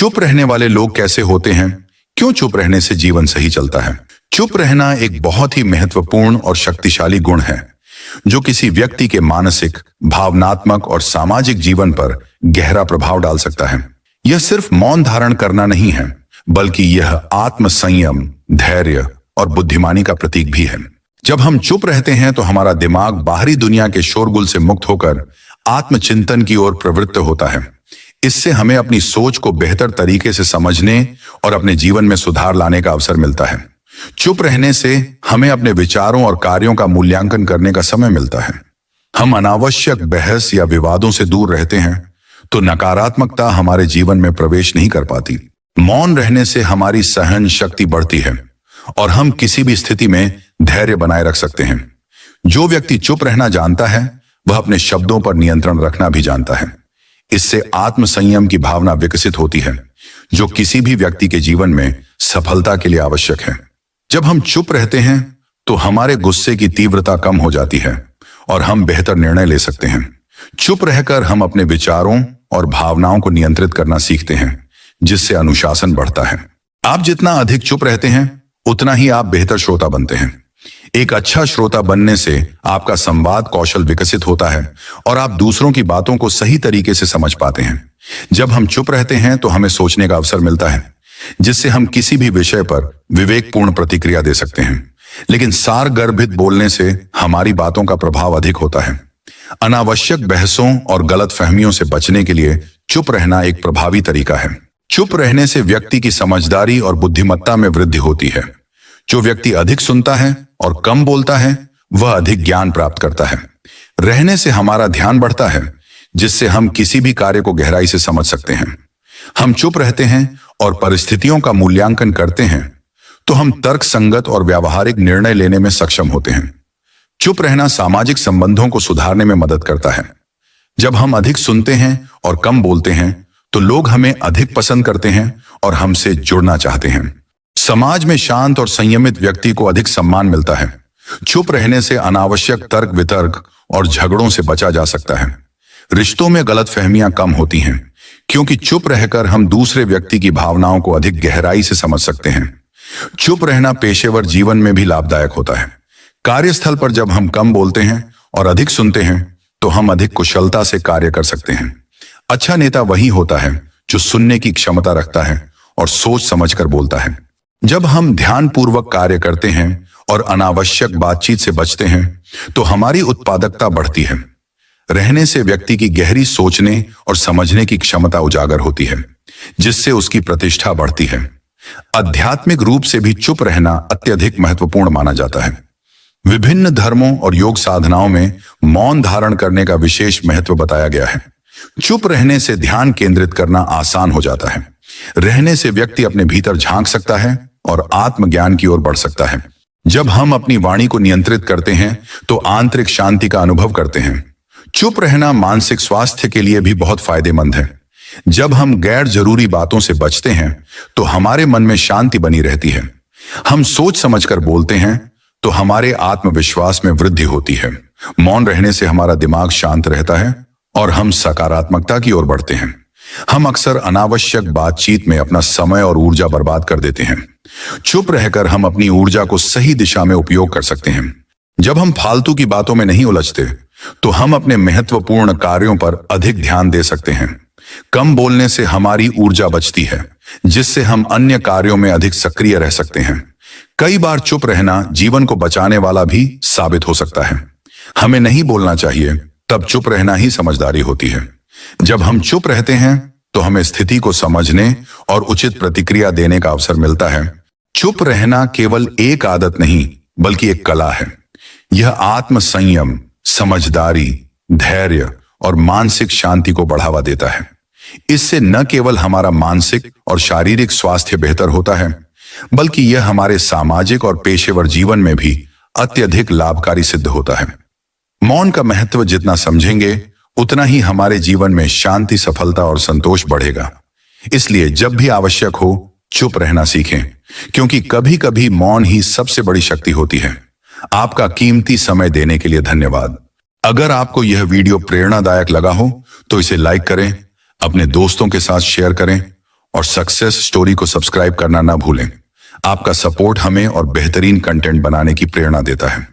चुप रहने वाले लोग कैसे होते हैं? क्यों चुप रहने से जीवन सही चलता है? चुप रहना एक बहुत ही महत्वपूर्ण और शक्तिशाली गुण है जो किसी व्यक्ति के मानसिक, भावनात्मक और सामाजिक जीवन पर गहरा प्रभाव डाल सकता है। यह सिर्फ मौन धारण करना नहीं है, बल्कि यह आत्म संयम, धैर्य और बुद्धिमानी का प्रतीक भी है। जब हम चुप रहते हैं तो हमारा दिमाग बाहरी दुनिया के शोरगुल से मुक्त होकर आत्मचिंतन की ओर प्रवृत्त होता है। इससे हमें अपनी सोच को बेहतर तरीके से समझने और अपने जीवन में सुधार लाने का अवसर मिलता है। चुप रहने से हमें अपने विचारों और कार्यों का मूल्यांकन करने का समय मिलता है। हम अनावश्यक बहस या विवादों से दूर रहते हैं तो नकारात्मकता हमारे जीवन में प्रवेश नहीं कर पाती। मौन रहने से हमारी सहन शक्ति बढ़ती है और हम किसी भी स्थिति में धैर्य बनाए रख सकते हैं। जो व्यक्ति चुप रहना जानता है वह अपने शब्दों पर नियंत्रण रखना भी जानता है। इससे आत्म संयम की भावना विकसित होती है जो किसी भी व्यक्ति के जीवन में सफलता के लिए आवश्यक है। जब हम चुप रहते हैं तो हमारे गुस्से की तीव्रता कम हो जाती है और हम बेहतर निर्णय ले सकते हैं। चुप रहकर हम अपने विचारों और भावनाओं को नियंत्रित करना सीखते हैं, जिससे अनुशासन बढ़ता है। आप जितना अधिक चुप रहते हैं उतना ही आप बेहतर श्रोता बनते हैं। एक अच्छा श्रोता बनने से आपका संवाद कौशल विकसित होता है और आप दूसरों की बातों को सही तरीके से समझ पाते हैं। जब हम चुप रहते हैं तो हमें सोचने का अवसर मिलता है, जिससे हम किसी भी विषय पर विवेकपूर्ण प्रतिक्रिया दे सकते हैं। लेकिन सारगर्भित बोलने से हमारी बातों का प्रभाव अधिक होता है। अनावश्यक बहसों और गलतफहमियों से बचने के लिए चुप रहना एक प्रभावी तरीका है। चुप रहने से व्यक्ति की समझदारी और बुद्धिमत्ता में वृद्धि होती है। जो व्यक्ति अधिक सुनता है और कम बोलता है वह अधिक ज्ञान प्राप्त करता है। रहने से हमारा ध्यान बढ़ता है, जिससे हम किसी भी कार्य को गहराई से समझ सकते हैं। हम चुप रहते हैं और परिस्थितियों का मूल्यांकन करते हैं तो हम तर्कसंगत और व्यावहारिक निर्णय लेने में सक्षम होते हैं। चुप रहना सामाजिक संबंधों को सुधारने में मदद करता है। जब हम अधिक सुनते हैं और कम बोलते हैं तो लोग हमें अधिक पसंद करते हैं और हमसे जुड़ना चाहते हैं। समाज में शांत और संयमित व्यक्ति को अधिक सम्मान मिलता है। चुप रहने से अनावश्यक तर्क वितर्क और झगड़ों से बचा जा सकता है। रिश्तों में गलतफहमियां कम होती हैं क्योंकि चुप रहकर हम दूसरे व्यक्ति की भावनाओं को अधिक गहराई से समझ सकते हैं। चुप रहना पेशेवर जीवन में भी लाभदायक होता है। कार्यस्थल पर जब हम कम बोलते हैं और अधिक सुनते हैं तो हम अधिक कुशलता से कार्य कर सकते हैं। अच्छा नेता वही होता है जो सुनने की क्षमता रखता है और सोच समझकर बोलता है। जब हम ध्यानपूर्वक कार्य करते हैं और अनावश्यक बातचीत से बचते हैं तो हमारी उत्पादकता बढ़ती है। रहने से व्यक्ति की गहरी सोचने और समझने की क्षमता उजागर होती है, जिससे उसकी प्रतिष्ठा बढ़ती है। आध्यात्मिक रूप से भी चुप रहना अत्यधिक महत्वपूर्ण माना जाता है। विभिन्न धर्मों और योग साधनाओं में मौन धारण करने का विशेष महत्व बताया गया है। चुप रहने से ध्यान केंद्रित करना आसान हो जाता है। रहने से व्यक्ति अपने भीतर झांक सकता है और आत्मज्ञान की ओर बढ़ सकता है। जब हम अपनी वाणी को नियंत्रित करते हैं तो आंतरिक शांति का अनुभव करते हैं। चुप रहना मानसिक स्वास्थ्य के लिए भी बहुत फायदेमंद है। जब हम गैर जरूरी बातों से बचते हैं तो हमारे मन में शांति बनी रहती है। हम सोच समझकर बोलते हैं तो हमारे आत्मविश्वास में वृद्धि होती है। मौन रहने से हमारा दिमाग शांत रहता है और हम सकारात्मकता की ओर बढ़ते हैं। हम अक्सर अनावश्यक बातचीत में अपना समय और ऊर्जा बर्बाद कर देते हैं। चुप रहकर हम अपनी ऊर्जा को सही दिशा में उपयोग कर सकते हैं। जब हम फालतू की बातों में नहीं उलझते तो हम अपने महत्वपूर्ण कार्यों पर अधिक ध्यान दे सकते हैं। कम बोलने से हमारी ऊर्जा बचती है, जिससे हम अन्य कार्यों में अधिक सक्रिय रह सकते हैं। कई बार चुप रहना जीवन को बचाने वाला भी साबित हो सकता है। हमें नहीं बोलना चाहिए, तब चुप रहना ही समझदारी होती है। जब हम चुप रहते हैं तो हमें स्थिति को समझने और उचित प्रतिक्रिया देने का अवसर मिलता है। चुप रहना केवल एक आदत नहीं बल्कि एक कला है। यह आत्म संयम, समझदारी, धैर्य और मानसिक शांति को बढ़ावा देता है। इससे न केवल हमारा मानसिक और शारीरिक स्वास्थ्य बेहतर होता है, बल्कि यह हमारे सामाजिक और पेशेवर जीवन में भी अत्यधिक लाभकारी सिद्ध होता है। मौन का महत्व जितना समझेंगे उतना ही हमारे जीवन में शांति, सफलता और संतोष बढ़ेगा। इसलिए जब भी आवश्यक हो चुप रहना सीखें, क्योंकि कभी कभी मौन ही सबसे बड़ी शक्ति होती है। आपका कीमती समय देने के लिए धन्यवाद। अगर आपको यह वीडियो प्रेरणादायक लगा हो तो इसे लाइक करें, अपने दोस्तों के साथ शेयर करें और सक्सेस स्टोरी को सब्सक्राइब करना ना भूलें। आपका सपोर्ट हमें और बेहतरीन कंटेंट बनाने की प्रेरणा देता है।